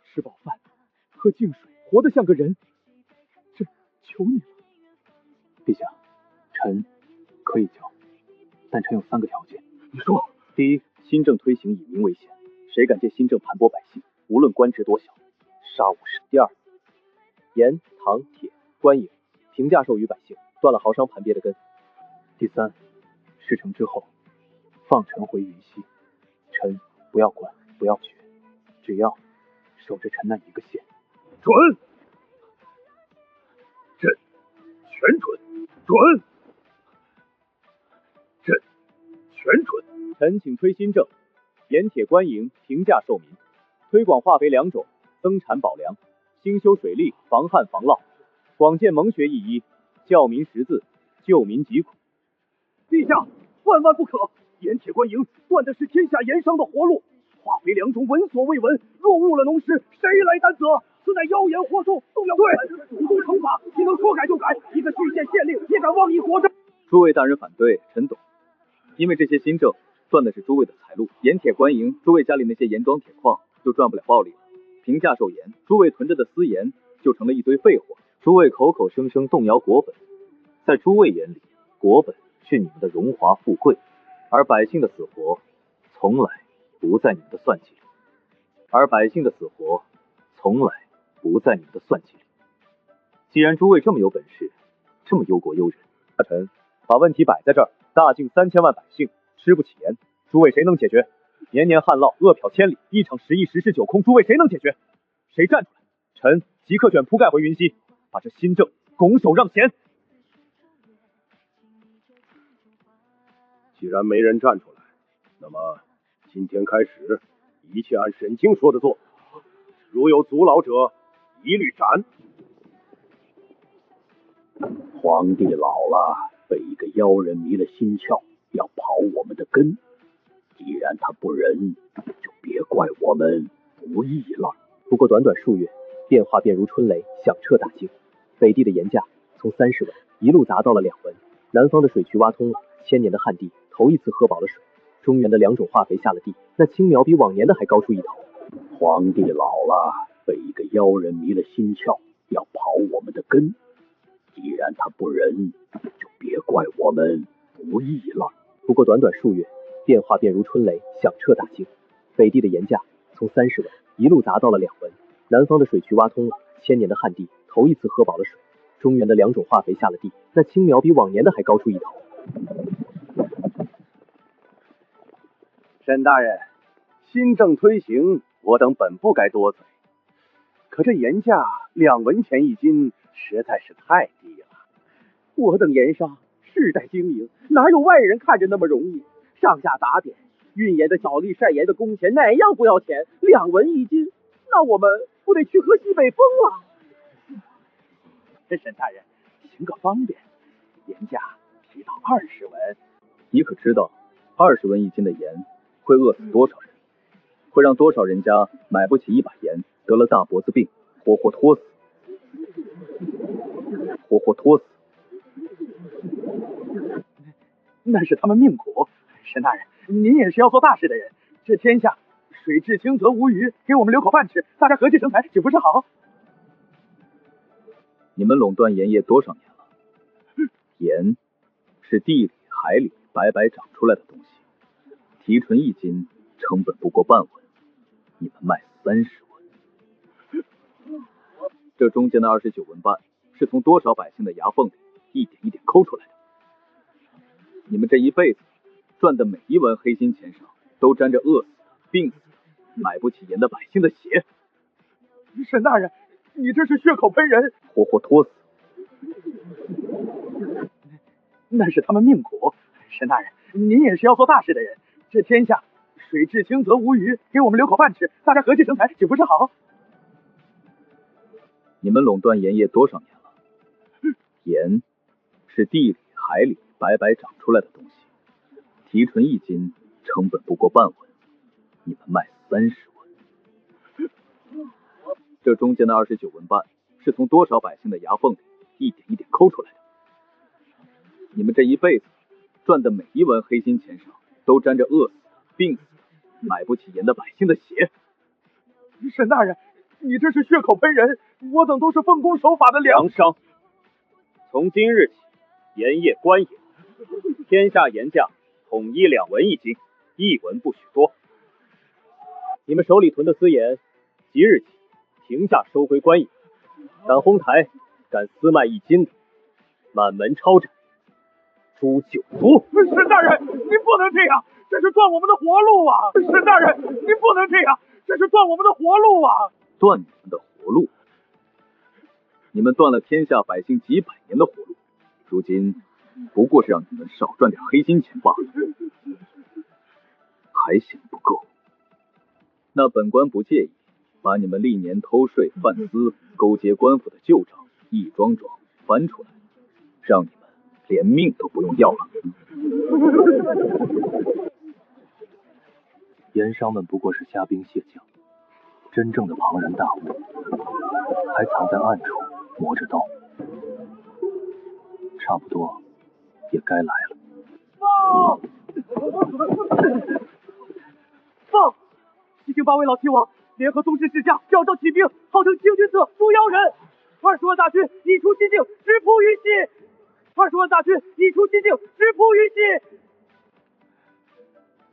S2: 吃饱饭，喝净水，活得像个人。朕求你了。
S9: 陛下，臣可以交，但臣有3个条件。
S2: 你说。
S9: 第一，新政推行以民为先，谁敢借新政盘剥百姓，无论官职多小，杀无赦。第二，盐、糖、铁、官营平价授予百姓，断了豪商盘鳖的根。第三，事成之后，放臣回云溪，臣不要官，不要爵，只要守着臣那一个县。
S8: 准，朕全准，准，朕全准。
S3: 臣请推新政，盐铁官营平价授民，推广化肥2种，增产保粮，兴修水利，防旱防涝，广建蒙学1医，教民识字，救民疾苦。
S1: 陛下，万万不可！盐铁官营断的是天下盐商的活路，化肥2种闻所未闻，若误了农时，谁来担责？此乃妖言惑众，动摇国本。武功惩罚，岂能说改就改？一个郡县县令也敢妄议国政？
S3: 诸位大人反对，臣懂。因为这些新政断的是诸位的财路，盐铁官营，诸位家里那些盐庄铁矿就赚不了暴利了。平价授盐，诸位囤着的私盐就成了一堆废货。诸位口口声声动摇国本，在诸位眼里，国本是你们的荣华富贵，而百姓的死活从来不在你们的算计里，而百姓的死活从来不在你们的算计里。既然诸位这么有本事，这么忧国忧人，大臣把问题摆在这儿，大境3000万百姓吃不起盐，诸位谁能解决？年年旱涝，饿殍千里，一场失意，10室9空，诸位谁能解决？谁站出来？臣即刻卷铺盖回云溪，把这新政拱手让贤。
S8: 既然没人站出来，那么今天开始，一切按沈清说的做，如有阻挠者，一律斩。皇帝老了，被一个妖人迷了心窍，要刨我们的根。既然他不仁，就别怪我们不义了。
S9: 不过短短数月，变化便如春雷，响彻大京。北地的盐价从30文一路砸到了2文，南方的水渠挖通了，1000年的旱地头一次喝饱了水。中原的2种化肥下了地，那青苗比往年的还高出1头。
S8: 皇帝老了，被一个妖人迷了心窍，要刨我们的根。既然他不仁，就别怪我们不义了。
S9: 不过短短数月，变化便如春雷，响彻大京。北地的盐价从30文一路砸到了2文，南方的水渠挖通了，1000年的旱地头一次喝饱了水。中原的2种化肥下了地，那青苗比往年的还高出1头。
S6: 沈大人，新政推行，我等本不该多嘴，可这盐价2文钱1斤，实在是太低了。
S1: 我等盐商世代经营，哪有外人看着那么容易？上下打点，运盐的脚力、晒盐的工钱，哪样不要钱？2文1斤，那我们不得去喝西北风了？沈大人，行个方便，盐价提到20文。
S3: 你可知道，20文1斤的盐会饿死多少人？会让多少人家买不起1把盐，得了大脖子病，活活拖死。活活拖死。
S1: 那是他们命苦。沈大人，您也是要做大事的人，这天下水至清则无鱼，给我们留口饭吃，大家和气生财，岂不是好？
S3: 你们垄断盐业多少年了？盐是地里海里白白长出来的东西，提纯1斤，成本不过半文，你们卖30文。这中间的29文半是从多少百姓的牙缝里一点一点抠出来的。你们这一辈子赚的每一文黑心钱上，都沾着饿死的、病死的、买不起盐的百姓的血。
S2: 沈大人，你这是血口喷人，
S3: 活活拖死。
S2: 那是他们命苦。沈大人，您也是要做大事的人，这天下水至清则无鱼，给我们留口饭吃，大家和气生财，岂不是好？
S3: 你们垄断盐业多少年了？盐是地里海里白白长出来的东西，提纯1斤，成本不过半文，你们卖30文。这中间的29文半是从多少百姓的牙缝里一点一点抠出来的。你们这一辈子赚的每一文黑心钱上，都沾着饿死的、病死的、买不起盐的百姓的血。
S2: 沈大人，你这是血口喷人，我等都是奉公守法的
S1: 粮商。从今日起，盐业官盐，天下盐价统一2文1斤，1文不许多。你们手里囤的私盐，即日起停下收回官盐，敢哄抬、敢私卖1斤的，满门抄斩，诛9族。
S2: 沈大人，您不能这样，这是断我们的活路啊！沈大人，您不能这样，这是断我们的活路啊！
S3: 断你们的活路？你们断了天下百姓几百年的活路，如今不过是让你们少赚点黑心钱罢了，还嫌不够？那本官不介意把你们历年偷税犯私、勾结官府的旧账一桩桩翻出来，让你们连命都不用要了。
S9: 盐商们不过是虾兵蟹将，真正的庞然大物还藏在暗处磨着刀，差不多也该来了。
S1: 放！西京8位老齐王联合宗室世家，调召起兵，号称清君侧，诛妖人。20万大军一出西境，直扑云溪。20万大军一出西境，直扑云溪。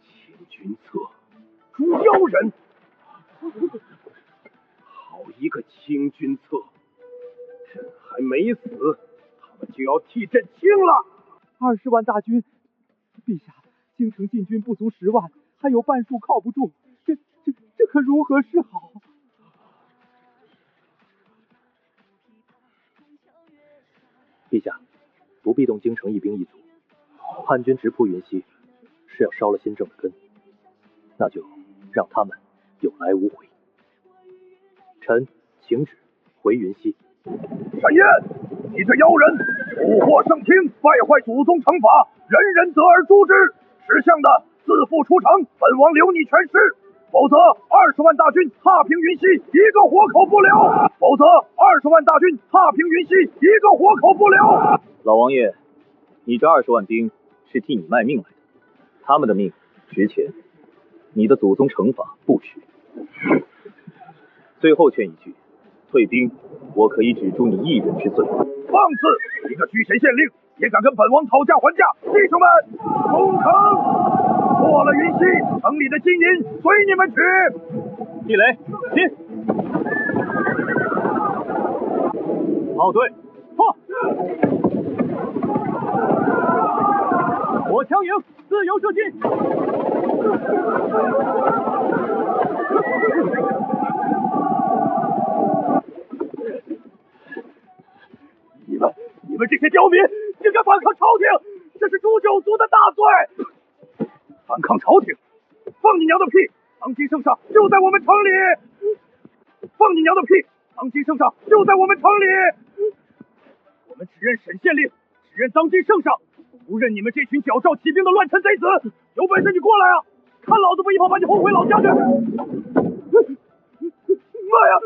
S8: 清君侧，诛妖人。好一个清君侧！朕还没死，他们就要替朕清了。
S2: 20万大军，陛下，京城禁军不足10万，还有半数靠不住，这可如何是好？
S9: 陛下，不必动京城一兵一卒，叛军直扑云溪，是要烧了新政的根，那就让他们有来无回。臣请旨回云溪。
S8: 沈燕，你这妖人，蛊惑圣听，败坏祖宗惩罚，人人得而诛之。识相的，自负出城，本王留你全尸。否则20万大军踏平云溪，一个活口不留。否则20万大军踏平云溪，一个活口不留。
S1: 老王爷，你这20万兵是替你卖命来的，他们的命值钱，你的祖宗惩罚不虚。最后劝一句，退兵，我可以止住你1人之罪。
S8: 放肆！一个居前县令也敢跟本王讨价还价！弟兄们，攻城！破了云溪，城里的金银随你们取。
S1: 地雷，进！炮队，破！火枪营，自由射击！
S8: 你们这些刁民竟敢反抗朝廷，这是诛9族的大罪！反抗朝廷？放你娘的屁！当今圣上就在我们城里！放你娘的屁！当今圣上就在我们城里！我们只认沈县令，只认当今圣上，不认你们这群矫诏起兵的乱臣贼子！有本事你过来啊！看老子不一炮把你轰回老家去！妈呀！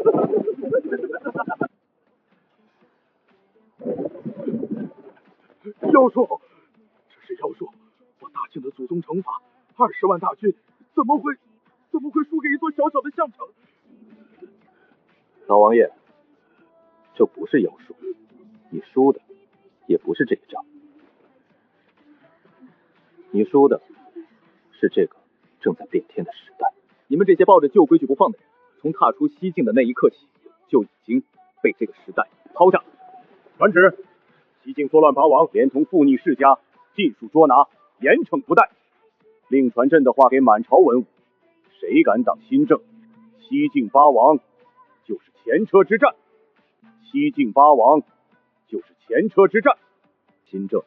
S8: 妖术，这是妖术！我大庆的祖宗惩罚，20万大军怎么会输给一座小小的项城？
S3: 老王爷，这不是妖术，你输的也不是这一仗，你输的是这个
S9: 正在变天的时代。
S3: 你们这些抱着旧规矩不放的人，从踏出西境的那一刻起，就已经被这个时代抛下。
S2: 传旨，西境作乱八王连同附逆世家尽数捉拿，严惩不贷。另传朕的话给满朝文武，谁敢挡新政，西境八王就是前车之战。西境八王就是前车之战。新政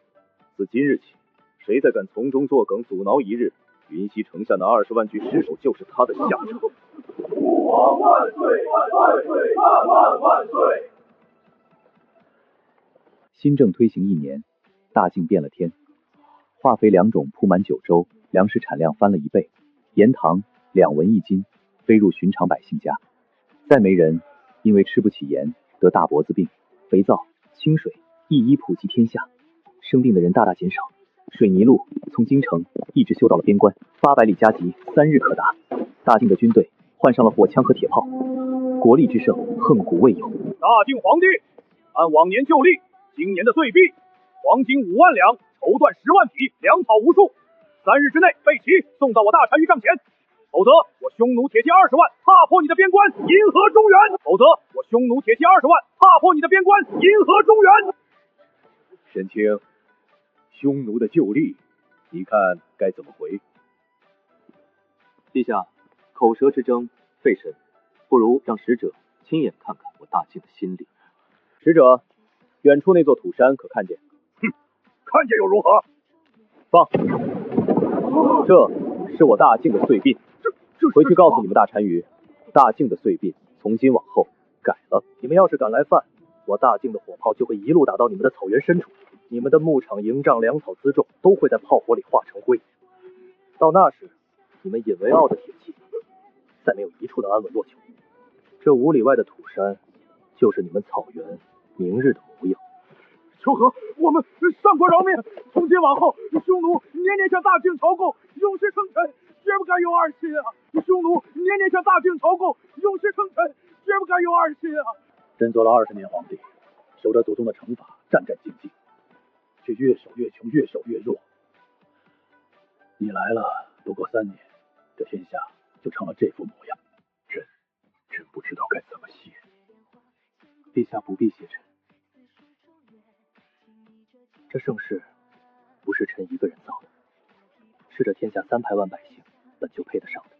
S2: 自今日起，谁再敢从中作梗阻挠一日，云溪城下那20万具尸首就是他的下场。
S10: 父皇万岁！万岁！万万万岁！
S3: 新政推行1年，大境变了天，化肥2种铺满九州，粮食产量翻了1倍，盐糖2文1斤，飞入寻常百姓家。再没人因为吃不起盐得大脖子病，肥皂、清水一一普及天下，生病的人大大减少。水泥路从京城一直修到了边关，800里加急3日可达。大境的军队换上了火枪和铁炮，国力之盛亘古未有。
S2: 大靖皇帝按往年旧例，今年的岁币黄金5万两，绸缎10万匹，粮草无数，3日之内备齐送到我大单于帐前，否则我匈奴铁骑20万踏破你的边关，银河中原。否则我匈奴铁骑20万踏破你的边关，银河中原。
S8: 沈清，匈奴的旧例，你看该怎么回？
S9: 陛下，口舌之争费神，不如让使者亲眼看看我大晋的心理。
S3: 使者，远处那座土山可看见？
S2: 哼，看见又如何？
S3: 放！这是我大晋的岁币，回去告诉你们大单于，大晋的岁币从今往后改了。
S9: 你们要是敢来犯，我大晋的火炮就会一路打到你们的草原深处，你们的牧场、营帐、粮草、辎重都会在炮火里化成灰。到那时，你们引为傲的铁骑再没有一处能安稳落脚。这5里外的土山，就是你们草原明日的模样。
S2: 求和，我们上国饶命！从今往后，匈奴年年向大境朝贡，永世称臣，绝不敢有二心啊！匈奴年年向大境朝贡，永世称臣，绝不敢有二心啊！
S9: 朕做了20年皇帝，受着祖宗的惩罚，战战兢兢，却越守越穷，越守越弱。你来了，不过3年，这天下就成了这副模样。
S8: 朕不知道该怎么谢。
S9: 陛下不必谢朕，这盛世不是臣一个人造的，是这天下300万百姓本就配得上的，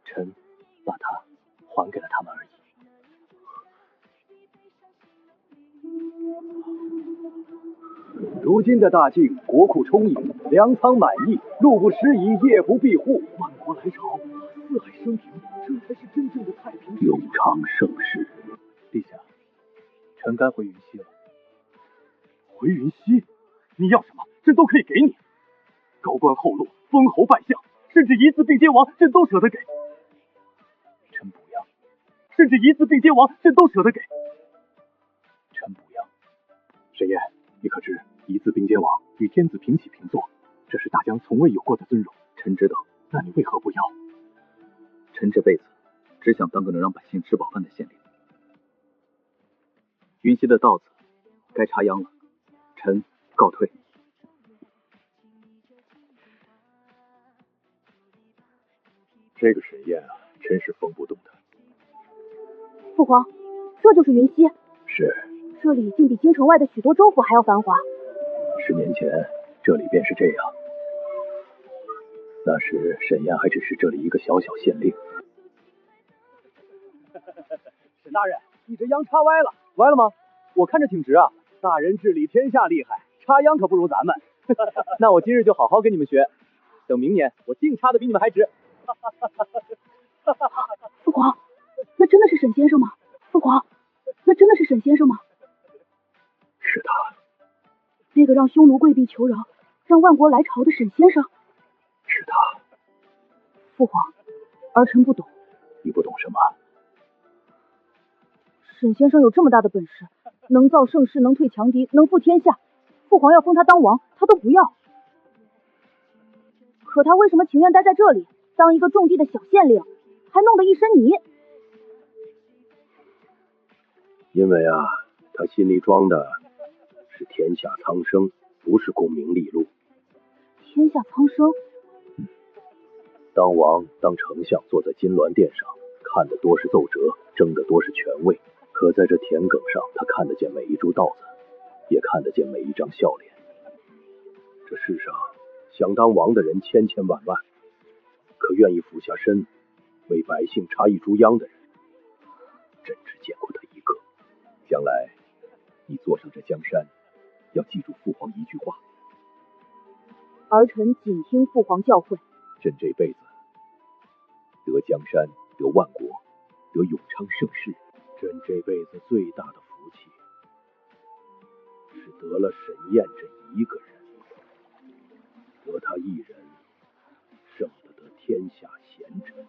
S9: 臣把它还给了他们而已。
S8: 如今的大晋国库充盈，粮仓满溢，路不拾遗，夜不闭户，
S9: 万国来朝，四海升平，这才是真正的太平
S8: 永昌盛世。
S9: 陛下，臣该回云溪了。
S2: 回云溪？你要什么，朕都可以给你。高官厚禄，封侯拜相，甚至一字并肩王，朕都舍得给。
S9: 臣不要。
S2: 甚至一字并肩王，朕都舍得给。
S9: 臣不要。
S8: 沈燕，你可知一字并肩王与天子平起平坐，这是大疆从未有过的尊荣。
S9: 臣知道，
S8: 那你为何不要？
S3: 臣这辈子只想当个能让百姓吃饱饭的县令。云溪的稻子该插秧了，臣告退。
S8: 这个沈燕啊，真是疯不动的。
S7: 父皇，这就是云溪。
S8: 是。
S7: 这里竟比京城外的许多州府还要繁华。
S8: 10年前，这里便是这样。那时沈燕还只是这里一个小小县令。
S1: 沈大人，你这秧插歪了。歪了吗？我看着挺直啊。大人治理天下厉害，插秧可不如咱们。那我今日就好好跟你们学，等明年我定插的比你们还直。
S7: 父皇，那真的是沈先生吗？父皇，那真的是沈先生吗？
S8: 是他。
S7: 那个让匈奴跪地求饶，让万国来朝的沈先生。
S8: 是他。
S7: 父皇，儿臣不懂。
S8: 你不懂什么？
S7: 沈先生有这么大的本事，能造盛世，能退强敌，能富天下，父皇要封他当王，他都不要。可他为什么情愿待在这里，当一个种地的小县令，还弄得一身泥？
S8: 因为啊，他心里装的是天下苍生，不是功名利禄。
S7: 天下苍生？
S8: 当王当丞相坐在金銮殿上，看的多是奏折，争的多是权位，可在这田埂上，他看得见每一株稻子，也看得见每一张笑脸。这世上想当王的人千千万万，可愿意俯下身为百姓插一株秧的人，朕只见过他一个。将来你坐上这江山，要记住父皇一句话。
S4: 儿臣谨听父皇教诲。
S8: 朕这辈子得江山，得万国，得永昌盛世。朕这辈子最大的福气是得了沈燕这一个人，得他一人，胜得天下贤臣。